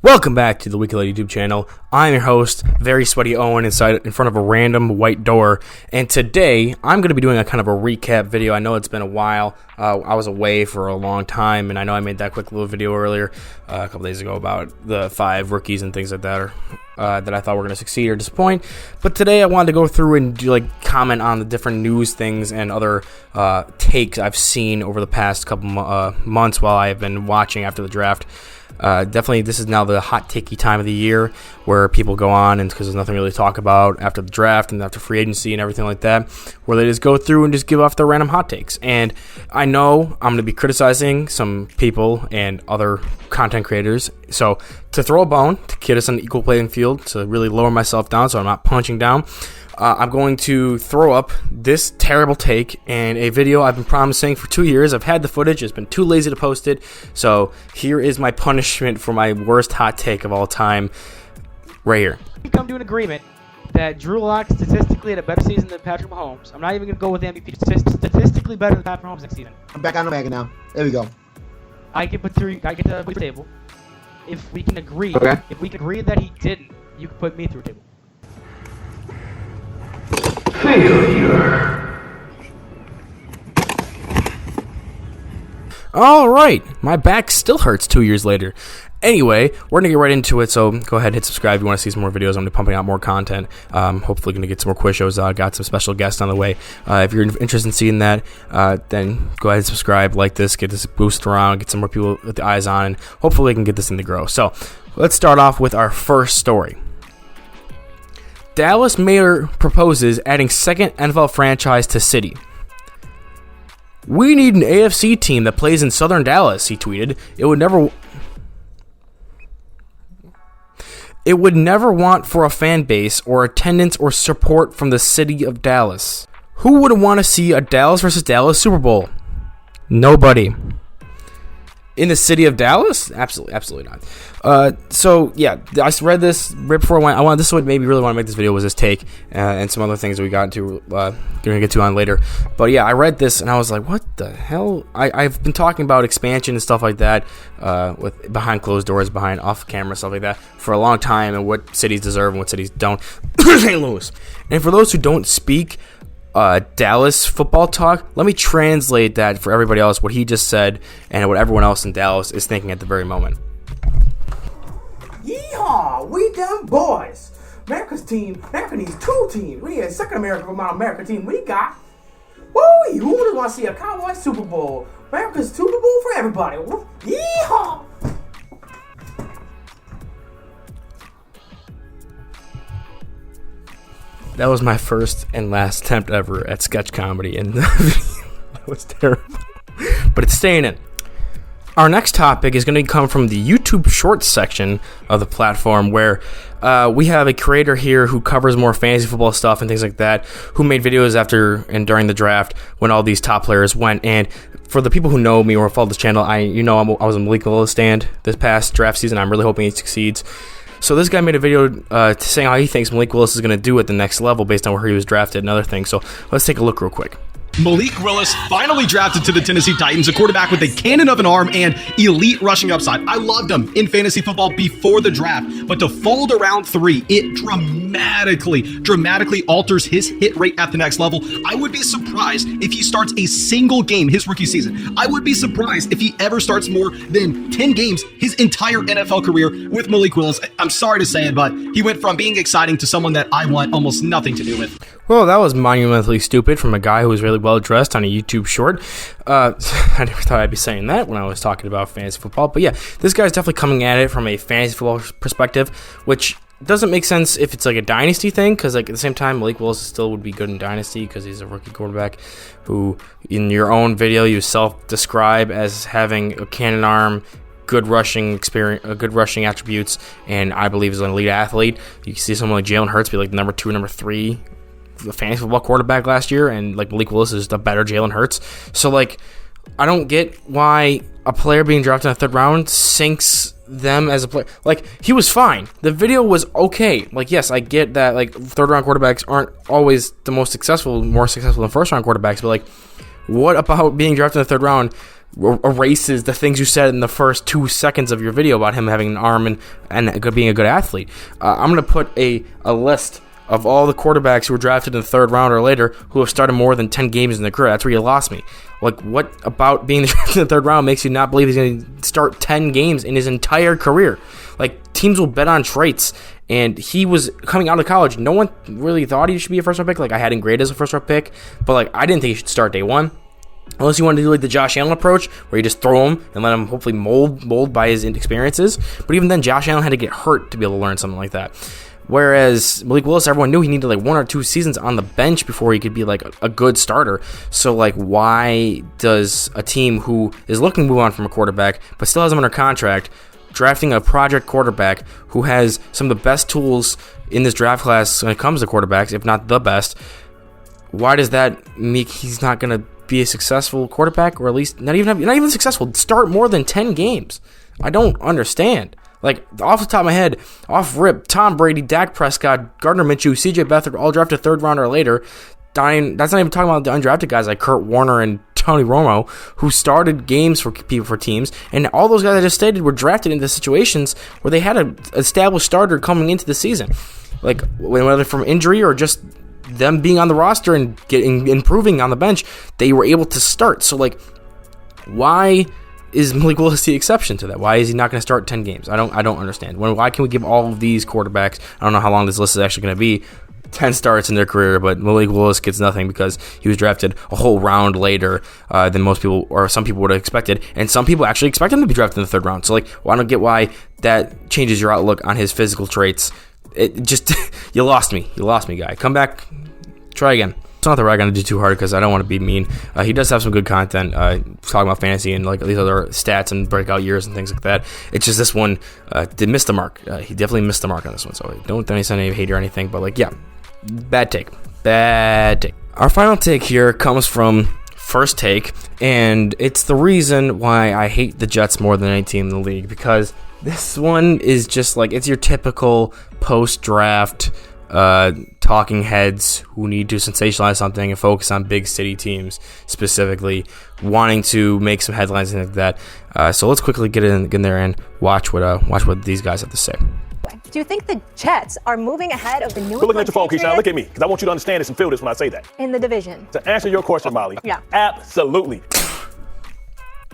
Welcome back to the Weekly YouTube channel. I'm your host, Very Sweaty Owen, in front of a random white door. And today, I'm going to be doing a kind of a recap video. I know it's been a while. I was away for a long time, and I know I made that quick little video earlier, a couple days ago, about the 5 rookies and things like that, that I thought were going to succeed or disappoint. But today, I wanted to go through and comment on the different news things and other takes I've seen over the past couple months while I have been watching after the draft. Definitely, this is now the hot takey time of the year where people go on, and because there's nothing really to talk about after the draft and after free agency and everything like that, where they just go through and just give off their random hot takes. And I know I'm going to be criticizing some people and other content creators, so to throw a bone, to get us on an equal playing field, to really lower myself down so I'm not punching down, I'm going to throw up this terrible take in a video I've been promising for 2 years. I've had the footage. It's been too lazy to post it. So here is my punishment for my worst hot take of all time right here. We come to an agreement that Drew Lock statistically had a better season than Patrick Mahomes. I'm not even going to go with MVP. Statistically better than Patrick Mahomes next season. I'm back on the wagon now. There we go. I get to put you through the table. If we can agree, if we can agree that he didn't, you can put me through the table. Failure. Alright, my back still hurts 2 years later. Anyway, we're going to get right into it, so go ahead and hit subscribe if you want to see some more videos. I'm going to be pumping out more content. Hopefully going to get some more quiz shows out. Got some special guests on the way. If you're interested in seeing that, then go ahead and subscribe, like this, get this boost around, get some more people with the eyes on, and hopefully we can get this thing to grow. So, let's start off with our first story. Dallas mayor proposes adding second NFL franchise to city. "We need an AFC team that plays in Southern Dallas," he tweeted. It would never want for a fan base or attendance or support from the city of Dallas. Who would want to see a Dallas versus Dallas Super Bowl? Nobody. In the city of Dallas? Absolutely not. So yeah, I read this right before I went. This is what made me really want to make this video, was this take and some other things that we got into. Gonna get to on later. But yeah, I read this and I was like, what the hell? I've been talking about expansion and stuff like that, with behind closed doors, behind off camera stuff like that for a long time, and what cities deserve and what cities don't. St. Louis. And for those who don't speak Dallas football talk, let me translate that for everybody else, what he just said and what everyone else in Dallas is thinking at the very moment. Yeehaw! We them boys! America's team. America needs 2 teams. We need a second America team. We got. Woo! Who would want to see a Cowboys Super Bowl? America's Super Bowl for everybody. Yeehaw! That was my first and last attempt ever at sketch comedy, and the video was terrible. But it's staying in. Our next topic is going to come from the YouTube Shorts section of the platform, where we have a creator here who covers more fantasy football stuff and things like that, who made videos after and during the draft when all these top players went. And for the people who know me or follow this channel, I was a Malik Willis stand this past draft season. I'm really hoping he succeeds. So this guy made a video saying how he thinks Malik Willis is going to do at the next level based on where he was drafted and other things. So let's take a look real quick. Malik Willis finally drafted to the Tennessee Titans, a quarterback with a cannon of an arm and elite rushing upside. I loved him in fantasy football before the draft, but to fall to round 3, it dramatically alters his hit rate at the next level. I would be surprised if he starts a single game his rookie season. I would be surprised if he ever starts more than 10 games his entire NFL career with Malik Willis. I'm sorry to say it, but he went from being exciting to someone that I want almost nothing to do with. Well, that was monumentally stupid from a guy who was really well dressed on a YouTube short. I never thought I'd be saying that when I was talking about fantasy football. But yeah, this guy's definitely coming at it from a fantasy football perspective, which doesn't make sense if it's like a dynasty thing, because like at the same time, Malik Willis still would be good in dynasty because he's a rookie quarterback who, in your own video, you self-describe as having a cannon arm, good rushing experience, good rushing attributes, and I believe is an elite athlete. You can see someone like Jalen Hurts be like the number 2, number 3 fantasy football quarterback last year, and like Malik Willis is the better Jalen Hurts. So like, I don't get why a player being drafted in the 3rd round sinks them as a player. Like, he was fine. The video was okay. Like, yes, I get that like 3rd round quarterbacks aren't always the most successful, more successful than 1st round quarterbacks, but like, what about being drafted in the 3rd round erases the things you said in the first 2 seconds of your video about him having an arm and being a good athlete. I'm going to put a list of all the quarterbacks who were drafted in the 3rd round or later who have started more than 10 games in their career. That's where you lost me. Like, what about being drafted in the 3rd round makes you not believe he's going to start 10 games in his entire career? Like, teams will bet on traits, and he was coming out of college. No one really thought he should be a first-round pick. Like, I had him graded as a first-round pick, but, like, I didn't think he should start day one. Unless you want to do like the Josh Allen approach, where you just throw him and let him hopefully mold by his experiences. But even then, Josh Allen had to get hurt to be able to learn something like that. Whereas Malik Willis, everyone knew he needed like 1 or 2 seasons on the bench before he could be like a good starter. So like, why does a team who is looking to move on from a quarterback but still has him under contract, drafting a project quarterback who has some of the best tools in this draft class when it comes to quarterbacks, if not the best? Why does that make he's not going to be a successful quarterback, or at least not even successful, start more than 10 games? I don't understand. Like, off the top of my head, off rip, Tom Brady, Dak Prescott, Gardner Minshew, CJ Beathard, all drafted 3rd round or later. That's not even talking about the undrafted guys like Kurt Warner and Tony Romo, who started games for teams, and all those guys I just stated were drafted into situations where they had an established starter coming into the season. Like, whether from injury or just them being on the roster and improving on the bench, they were able to start. So, like, why is Malik Willis the exception to that? Why is he not going to start 10 games? I don't understand. Why can we give all of these quarterbacks, I don't know how long this list is actually going to be, 10 starts in their career, but Malik Willis gets nothing because he was drafted a whole round later than most people, or some people would have expected, and some people actually expect him to be drafted in the 3rd round. So, like, I don't get why that changes your outlook on his physical traits. It just, you lost me, guy. Come back, try again. It's not that we're going to do too hard because I don't want to be mean. He does have some good content talking about fantasy and like these other stats and breakout years and things like that. It's just this one did miss the mark. He definitely missed the mark on this one. So don't send any hate or anything. But like, yeah, bad take. Our final take here comes from First Take, and it's the reason why I hate the Jets more than any team in the league, because this one is just like, it's your typical post-draft talking heads who need to sensationalize something and focus on big city teams specifically, wanting to make some headlines and things like that. So let's quickly get in there and watch what these guys have to say. Do you think the Jets are moving ahead of the New England Quit looking at your phone, Patriots Keyshawn. Look at me, because I want you to understand this and feel this when I say that. in the division? To answer your question, Molly, Yeah. absolutely.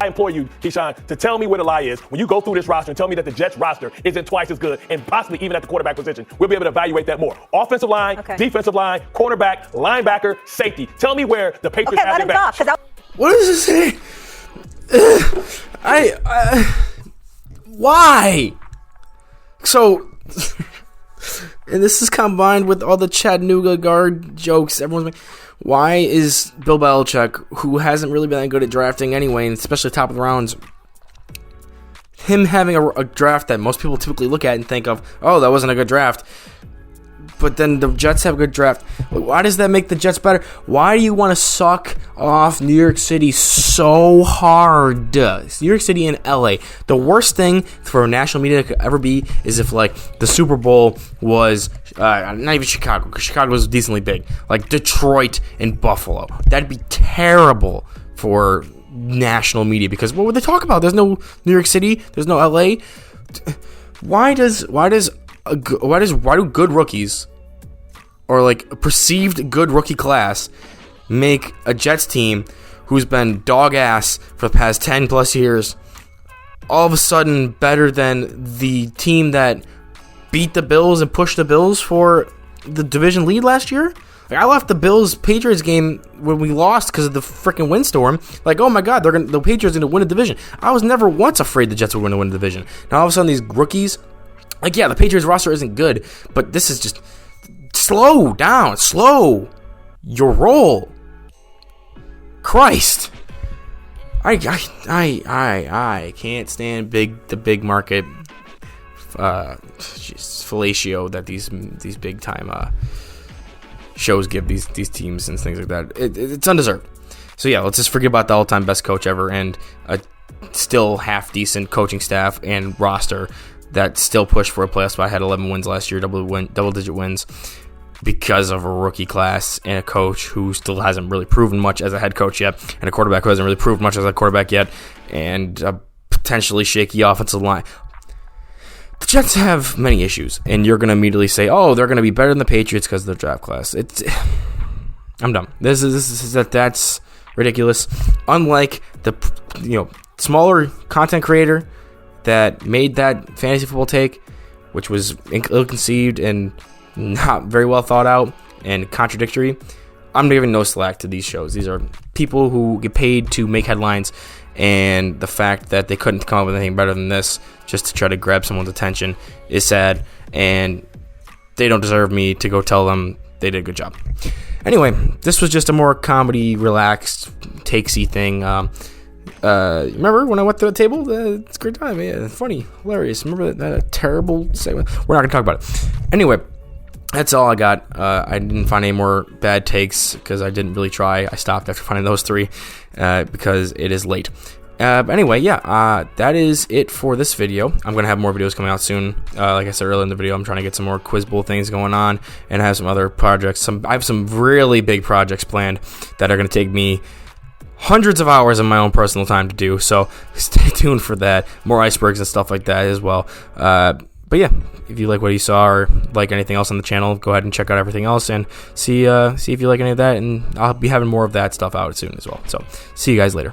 I implore you, Keyshawn, to tell me where the lie is. When you go through this roster and tell me that the Jets roster isn't twice as good, and possibly even at the quarterback position, we'll be able to evaluate that more. Offensive line, Okay. defensive line, cornerback, linebacker, safety. Tell me where the Patriots Okay, have let their him talk, back. because What does it say? Why? So, and this is combined with all the Chattanooga guard jokes everyone's making. Why is Bill Belichick, who hasn't really been that good at drafting anyway, and especially top of the rounds, him having a draft that most people typically look at and think of, oh, that wasn't a good draft, but then the Jets have a good draft. Why does that make the Jets better? Why do you want to suck off New York City so hard? New York City and LA. The worst thing for national media could ever be is if, like, the Super Bowl was not even Chicago, because Chicago was decently big, like Detroit and Buffalo. That'd be terrible for national media, because what would they talk about? There's no New York City, there's no LA. Why do good rookies, or like a perceived good rookie class, make a Jets team who's been dog ass for the past 10 plus years all of a sudden better than the team that beat the Bills and pushed the Bills for the division lead last year? Like, I left the Bills-Patriots game when we lost because of the freaking windstorm. Like, oh my God, the Patriots are going to win a division. I was never once afraid the Jets were going to win the division. Now all of a sudden these rookies, like, yeah, the Patriots roster isn't good, but this is just slow down, slow your roll. Christ, I can't stand the big market fellatio that these big time shows give these teams and things like that. It's undeserved. So yeah, let's just forget about the all-time best coach ever and a still half decent coaching staff and roster that still pushed for a playoff spot. Had 11 wins last year, double-digit wins. because of a rookie class and a coach who still hasn't really proven much as a head coach yet, and a quarterback who hasn't really proven much as a quarterback yet, and a potentially shaky offensive line. The Jets have many issues, and you're going to immediately say, oh, they're going to be better than the Patriots because of their draft class. I'm done. That's ridiculous. Unlike the smaller content creator that made that fantasy football take, which was ill-conceived and not very well thought out and contradictory, I'm giving no slack to these shows. These are people who get paid to make headlines, and the fact that they couldn't come up with anything better than this just to try to grab someone's attention is sad, and they don't deserve me to go tell them they did a good job. Anyway, this was just a more comedy, relaxed, takesy thing. Remember when I went to the table? It's a great time. Yeah, funny, hilarious. Remember that terrible segment? We're not going to talk about it. Anyway, that's all I got. I didn't find any more bad takes because I didn't really try. I stopped after finding those 3 because it is late. Anyway, that is it for this video. I'm going to have more videos coming out soon. Like I said earlier in the video, I'm trying to get some more Quiz Bowl things going on, and I have some other projects. I have some really big projects planned that are going to take me hundreds of hours of my own personal time to do, so stay tuned for that. More icebergs and stuff like that as well. But yeah, if you like what you saw or like anything else on the channel, go ahead and check out everything else and see if you like any of that, and I'll be having more of that stuff out soon as well. So see you guys later.